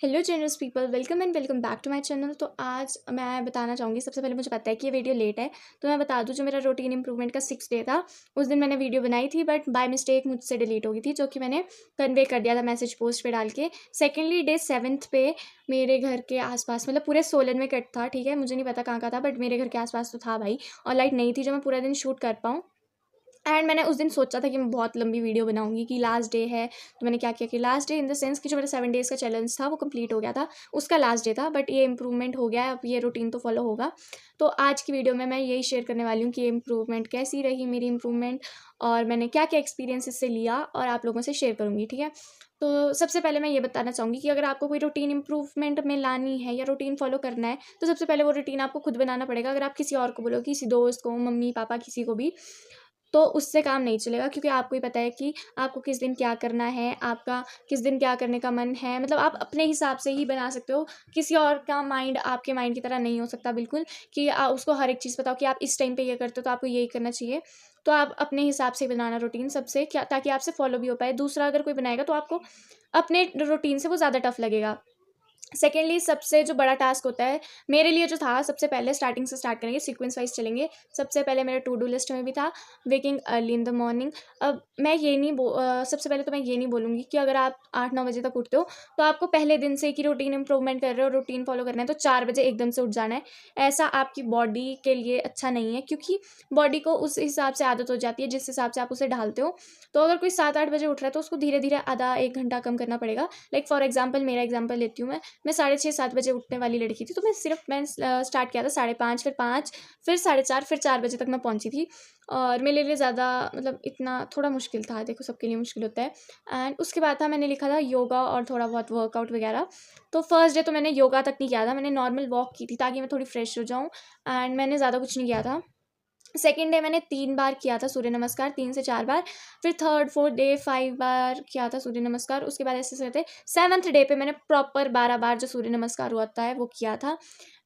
Hello generous people, welcome and welcome back to my channel. तो आज मैं बताना चाहूँगी, सबसे पहले मुझे पता है कि ये वीडियो लेट है, तो मैं बता दूँ जो मेरा रूटीन इंप्रूवमेंट का 6 डे था, उस दिन मैंने वीडियो बनाई थी बट बाय मिस्टेक मुझसे डिलीट हो गई थी, जो कि मैंने कन्वे कर दिया था मैसेज पोस्ट पे डाल के। सेकेंडली डे 7th पे मेरे घर के आसपास, मतलब पूरे सोलन में कट था, ठीक है, मुझे नहीं पता कहाँ का था बट मेरे घर के आसपास तो था भाई, और लाइट नहीं थी जो मैं पूरा दिन शूट कर पाऊँ। एंड मैंने उस दिन सोचा था कि मैं बहुत लंबी वीडियो बनाऊंगी कि लास्ट डे है, तो मैंने क्या किया कि last day in the sense कि जो मेरा 7 डेज़ का चैलेंज था वो कंप्लीट हो गया था, उसका लास्ट डे था, बट ये इंप्रूवमेंट हो गया है, अब ये रूटीन तो फॉलो होगा। तो आज की वीडियो में मैं यही शेयर करने वाली हूँ कि ये इंप्रूवमेंट कैसी रही मेरी इंप्रूवमेंट, और मैंने क्या क्या एक्सपीरियंस इससे लिया और आप लोगों से शेयर करूँगी, ठीक है। तो सबसे पहले मैं ये बताना चाहूँगी कि अगर आपको कोई रूटीन इंप्रूवमेंट में लानी है या रूटीन फॉलो करना है, तो सबसे पहले वो रूटीन आपको खुद बनाना पड़ेगा। अगर आप किसी और को बोलो, किसी दोस्त को, मम्मी पापा, किसी को भी, तो उससे काम नहीं चलेगा, क्योंकि आपको ही पता है कि आपको किस दिन क्या करना है, आपका किस दिन क्या करने का मन है, मतलब आप अपने हिसाब से ही बना सकते हो। किसी और का माइंड आपके माइंड की तरह नहीं हो सकता बिल्कुल, कि उसको हर एक चीज़ बताओ कि आप इस टाइम पे ये करते हो तो आपको यही करना चाहिए। तो आप अपने हिसाब से बनाना रूटीन सबसे क्या, ताकि आपसे फॉलो भी हो पाए। दूसरा, अगर कोई बनाएगा तो आपको अपने रूटीन से वो ज़्यादा टफ लगेगा। सेकेंडली, सबसे जो बड़ा टास्क होता है मेरे लिए जो था, सबसे पहले स्टार्टिंग से स्टार्ट करेंगे, सीक्वेंस वाइज चलेंगे। सबसे पहले मेरे टू डू लिस्ट में भी था waking early in the morning. अब मैं ये नहीं सबसे पहले तो मैं ये नहीं बोलूँगी कि अगर आप 8-9 बजे तक उठते हो तो आपको पहले दिन से कि रूटीन इंप्रूवमेंट कर रहे हो, रूटीन फॉलो करना है, तो 4 बजे एकदम से उठ जाना है। ऐसा आपकी बॉडी के लिए अच्छा नहीं है, क्योंकि बॉडी को उस हिसाब से आदत हो जाती है जिस हिसाब से आप उसे ढालते हो। तो अगर कोई 7-8 बजे उठ रहा है तो उसको धीरे धीरे आधा 1 घंटा कम करना पड़ेगा। लाइक फॉर एग्जाम्पल, मेरा एग्जाम्पल लेती हूँ मैं 6:30-7 बजे उठने वाली लड़की थी, तो मैंने स्टार्ट किया था 5:30, फिर 5, फिर 4:30, फिर 4 बजे तक मैं पहुंची थी। और मेरे लिए ज़्यादा, मतलब इतना थोड़ा मुश्किल था, देखो सबके लिए मुश्किल होता है। एंड उसके बाद था, मैंने लिखा था योगा और थोड़ा बहुत वर्कआउट वगैरह। तो फर्स्ट डे तो मैंने योगा तक नहीं किया था, मैंने नॉर्मल वॉक की थी ताकि मैं थोड़ी फ्रेश हो जाऊँ, एंड मैंने ज़्यादा कुछ नहीं किया था। सेकेंड डे मैंने 3 बार किया था सूर्य नमस्कार, 3 से 4 बार। फिर थर्ड फोर्थ डे 5 बार किया था सूर्य नमस्कार। उसके बाद ऐसे करते 7th डे पे मैंने प्रॉपर 12 बार जो सूर्य नमस्कार होता है वो किया था।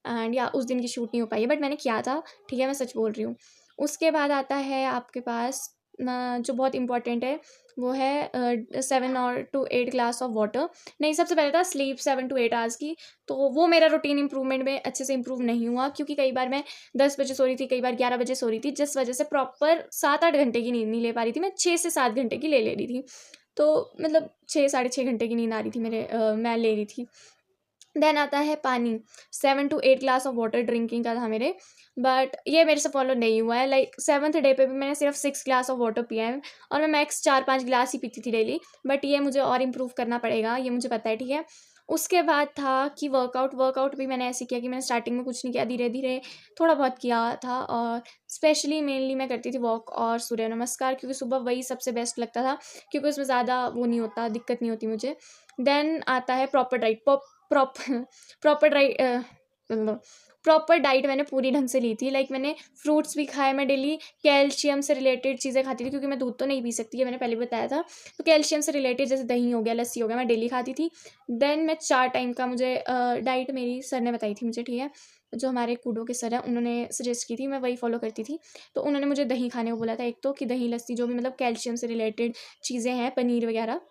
एंड या उस दिन की शूट नहीं हो पाई है बट मैंने किया था, ठीक है, मैं सच बोल रही हूँ। उसके बाद आता है आपके पास जो बहुत इंपॉर्टेंट है, वो है 7 और 8 ग्लास ऑफ वाटर। नहीं, सबसे पहले था स्लीप 7 to 8 आवर्स की। तो वो मेरा रूटीन इंप्रूवमेंट में अच्छे से इंप्रूव नहीं हुआ, क्योंकि कई बार मैं 10 बजे सो रही थी, कई बार 11 बजे सो रही थी, जिस वजह से प्रॉपर 7-8 घंटे की नींद नहीं ले पा रही थी। मैं 6 से 7 घंटे की ले रही थी। तो मतलब 6 साढ़े 6 घंटे की नींद आ रही थी मैं ले रही थी। देन आता है पानी, 7 to 8 glass of water drinking का था मेरे, बट ये मेरे से फॉलो नहीं हुआ है। लाइक 7th डे पे भी मैंने सिर्फ 6 ग्लास ऑफ वाटर पिया है, और मैं मैक्स 4-5 ग्लास ही पीती थी डेली। बट ये मुझे और इम्प्रूव करना पड़ेगा, ये मुझे पता है, ठीक है। उसके बाद था कि वर्कआउट वर्कआउट भी मैंने ऐसे किया कि मैंने स्टार्टिंग में कुछ नहीं किया, धीरे धीरे थोड़ा बहुत किया था। और स्पेशली मेनली मैं करती थी वॉक और सूर्य नमस्कार, क्योंकि सुबह वही सबसे बेस्ट लगता था, क्योंकि उसमें ज़्यादा वो नहीं होता, दिक्कत नहीं होती मुझे। देन आता है proper diet. Proper proper diet proper diet मैंने पूरी ढंग से ली थी। लाइक मैंने फ्रूट्स भी खाए, मैं डेली कैल्शियम से रिलेटेड चीज़ें खाती थी, क्योंकि मैं दूध तो नहीं पी सकती, है मैंने पहले बताया था। तो कैल्शियम से रिलेटेड जैसे दही हो गया, लस्सी हो गया, मैं डेली खाती थी। देन मैं 4 टाइम का मुझे डाइट मेरी सर ने बताई थी मुझे, ठीक है, जो हमारे कूडो के सर हैं उन्होंने सजेस्ट की थी, मैं वही फॉलो करती थी। तो उन्होंने मुझे दही खाने को बोला था, एक तो कि दही लस्सी जो भी मतलब कैल्शियम से रिलेटेड चीज़ें हैं, पनीर वगैरह,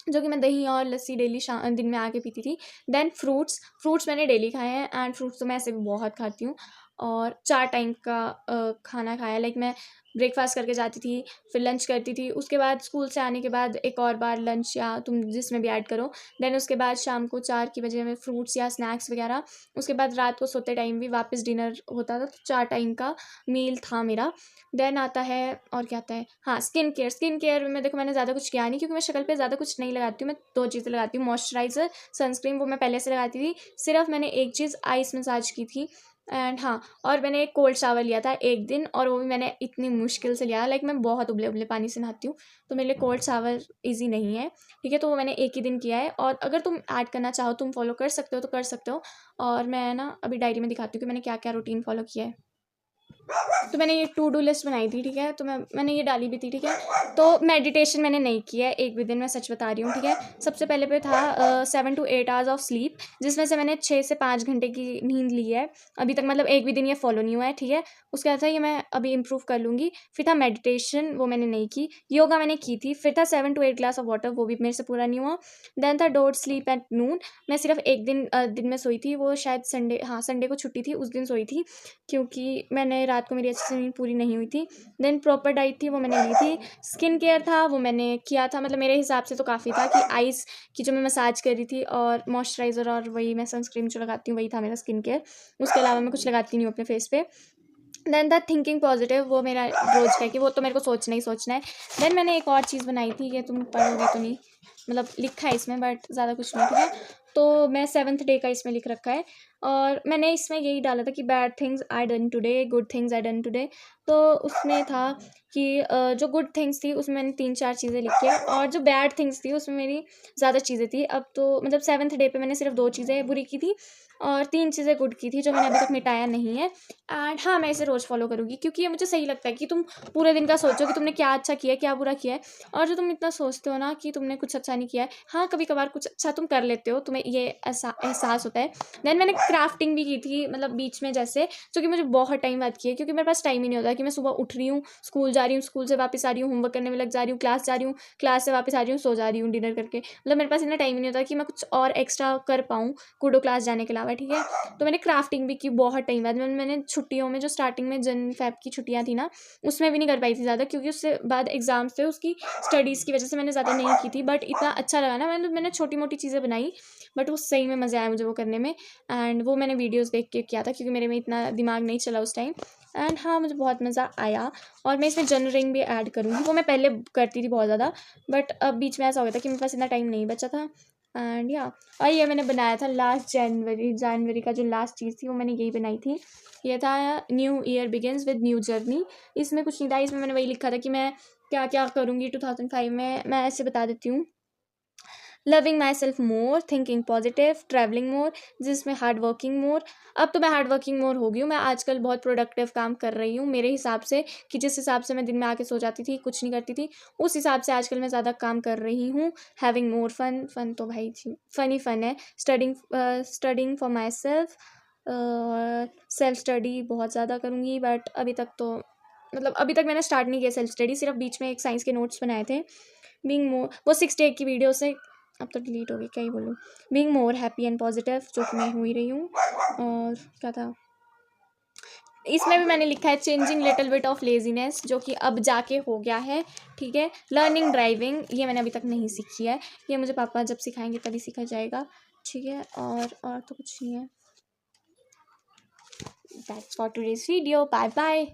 जो कि मैं दही और लस्सी डेली दिन में आके पीती थी। देन फ्रूट्स फ्रूट्स मैंने डेली खाए हैं, एंड फ्रूट्स तो मैं ऐसे भी बहुत खाती हूँ। और 4 टाइम का खाना खाया। लाइक मैं ब्रेकफास्ट करके जाती थी, फिर लंच करती थी, उसके बाद स्कूल से आने के बाद एक और बार लंच, या तुम जिसमें भी ऐड करो। देन उसके बाद शाम को 4 की बजे में फ्रूट्स या स्नैक्स वगैरह। उसके बाद रात को सोते टाइम भी वापस डिनर होता था, तो 4 टाइम का मील था मेरा। देन आता है, और क्या आता है, हाँ, स्किन केयर में देखो मैंने ज़्यादा कुछ किया नहीं, क्योंकि मैं शक्ल पे ज़्यादा कुछ नहीं लगाती हूँ। मैं 2 चीज़ें लगाती हूँ, मॉइस्चराइज़र, सनस्क्रीन, वो मैं पहले से लगाती थी। सिर्फ मैंने एक चीज़ आइस मसाज की थी। एंड हाँ, और मैंने एक कोल्ड शावर लिया था एक दिन, और वो भी मैंने इतनी मुश्किल से लिया। लाइक मैं बहुत उबले उबले पानी से नहाती हूँ, तो मेरे लिए कोल्ड शावर ईजी नहीं है, ठीक है। तो वो मैंने एक ही दिन किया है, और अगर तुम ऐड करना चाहो, तुम फॉलो कर सकते हो तो कर सकते हो। और मैं ना अभी डायरी में दिखाती हूँ कि मैंने क्या क्या रूटीन फॉलो किया है। तो मैंने ये टू डू लिस्ट बनाई थी, ठीक है, तो मैंने ये डाली भी थी, ठीक है। तो मेडिटेशन मैंने नहीं किया है एक भी दिन, मैं सच बता रही हूँ, ठीक है। सबसे पहले पे था 7 to 8 आवर्स ऑफ स्लीप, जिसमें से मैंने 6 से 5 घंटे की नींद ली है अभी तक, मतलब एक भी दिन ये फॉलो नहीं हुआ है, ठीक है। उसके बाद था ये मैं अभी इम्प्रूव कर लूँगी। फिर था मेडिटेशन, वो मैंने नहीं की। योगा मैंने की थी। फिर था 7 to 8 ग्लास ऑफ वाटर, वो भी मेरे से पूरा नहीं हुआ। देन था डोंट स्लीप एट नून, मैं सिर्फ एक दिन में सोई थी, वो शायद संडे, हाँ संडे को छुट्टी थी, उस दिन सोई थी, क्योंकि मैंने रात को मेरी अच्छे से नींद पूरी नहीं हुई थी। देन प्रॉपर डाइट थी, वो मैंने ली थी। स्किन केयर था, वो मैंने किया था, मतलब मेरे हिसाब से तो काफ़ी था कि आइज़ की जो मैं मसाज कर रही थी, और मॉइस्चराइज़र, और वही मैं सनस्क्रीन जो लगाती हूँ वही था मेरा स्किन केयर। उसके अलावा मैं कुछ लगाती नहीं हूँ अपने फेस पे। देन द थिंकिंग पॉजिटिव, वो मेरा रोज का है कि वो तो मेरे को सोचना ही सोचना है। देन मैंने एक और चीज़ बनाई थी, ये तुम पढ़ोगे तो नहीं, मतलब लिखा है इसमें बट ज़्यादा कुछ नहीं, ठीक है। तो मैं 7th डे का इसमें लिख रखा है, और मैंने इसमें यही डाला था कि bad things I done today, good things I done today. तो उसमें था कि जो गुड थिंग्स थी उसमें मैंने 3-4 चीज़ें लिखी है, और जो बैड थिंग्स थी उसमें मेरी ज़्यादा चीज़ें थी। अब तो मतलब 7th डे पे मैंने सिर्फ 2 चीज़ें बुरी की थी, और 3 चीज़ें गुड की थी, जो मैंने अभी तक मिटाया नहीं है। एंड हाँ, मैं इसे रोज़ फॉलो करूँगी, क्योंकि ये मुझे सही लगता है कि तुम पूरे दिन का सोचो कि तुमने क्या अच्छा किया है, क्या बुरा किया है। और जो तुम इतना सोचते हो ना कि तुमने कुछ अच्छा नहीं किया है, हाँ, कभी-कभार कुछ अच्छा तुम कर लेते हो, तुम्हें ये ऐसा एहसास होता है। देन मैंने क्राफ्टिंग भी की थी, मतलब बीच में जैसे, जो कि मुझे बहुत टाइम बाद की है, क्योंकि मेरे पास टाइम ही नहीं होता कि मैं सुबह उठ रही हूँ, स्कूल जा रही हूँ, स्कूल से वापस आ रही हूँ, होमवर्क करने में लग जा रही हूँ, क्लास जा रही हूँ, क्लास से वापस आ रही हूँ, सो जा रही हूँ डिनर करके। मतलब मेरे पास इतना टाइम ही नहीं होता कि मैं कुछ और एक्स्ट्रा कर पाऊँ कूडो क्लास जाने के अलावा, ठीक है। तो मैंने क्राफ्टिंग भी की बहुत टाइम बाद। मैंने छुट्टियों में, जो स्टार्टिंग में जन-फेब की छुट्टियाँ थी ना, उसमें भी नहीं कर पाई थी ज़्यादा, क्योंकि उससे बाद एग्ज़ाम्स थे, उसकी स्टडीज़ की वजह से मैंने ज़्यादा नहीं की थी। बट इतना अच्छा लगा ना, मैंने छोटी-मोटी चीज़ें बनाई, बट वो सही में मज़ा आया मुझे वो करने में। एंड वो मैंने वीडियोज़ देख के किया था, क्योंकि मेरे में इतना दिमाग नहीं चला उस टाइम। एंड हाँ, मुझे बहुत मज़ा आया, और मैं इसमें जर्नलिंग भी ऐड करूँगी। वो मैं पहले करती थी बहुत ज़्यादा, बट अब बीच में ऐसा हो गया था कि मेरे पास इतना टाइम नहीं बचा था। एंड या, और ये मैंने बनाया था लास्ट जनवरी का जो लास्ट चीज़ थी, वो मैंने यही बनाई थी। ये था new year begins with new journey. इसमें कुछ नहीं था, इसमें मैंने वही लिखा था कि मैं क्या-क्या करूँगी 2005 में। मैं ऐसे बता देती हूँ। Loving myself more, thinking positive, travelling more, जिसमें हार्ड वर्किंग मोर। अब तो मैं हार्ड वर्किंग मोर हो गई हूँ, मैं आजकल बहुत प्रोडक्टिव काम कर रही हूँ मेरे हिसाब से, कि जिस हिसाब से मैं दिन में आके सो जाती थी, कुछ नहीं करती थी, उस हिसाब से आजकल मैं ज़्यादा काम कर रही हूँ। हैविंग मोर फन, फन तो भाई जी फन ही फन है। Studying for my self, self study बहुत ज़्यादा करूँगी, बट अभी तक तो, मतलब अभी तक मैंने स्टार्ट नहीं किया सेल्फ स्टडी, सिर्फ बीच में एक साइंस के नोट्स बनाए थे। बीइंग मोर, वो 6 डे की वीडियो से अब तो डिलीट हो गई, क्या ही बोलूँ। Being more happy and positive, जो कि मैं हो ही रही हूँ। और क्या था, इसमें भी मैंने लिखा है changing little bit of laziness, जो कि अब जाके हो गया है, ठीक है। लर्निंग ड्राइविंग, ये मैंने अभी तक नहीं सीखी है, ये मुझे पापा जब सिखाएंगे तभी सीखा जाएगा, ठीक है। और तो कुछ नहीं है। That's for today's video, bye bye.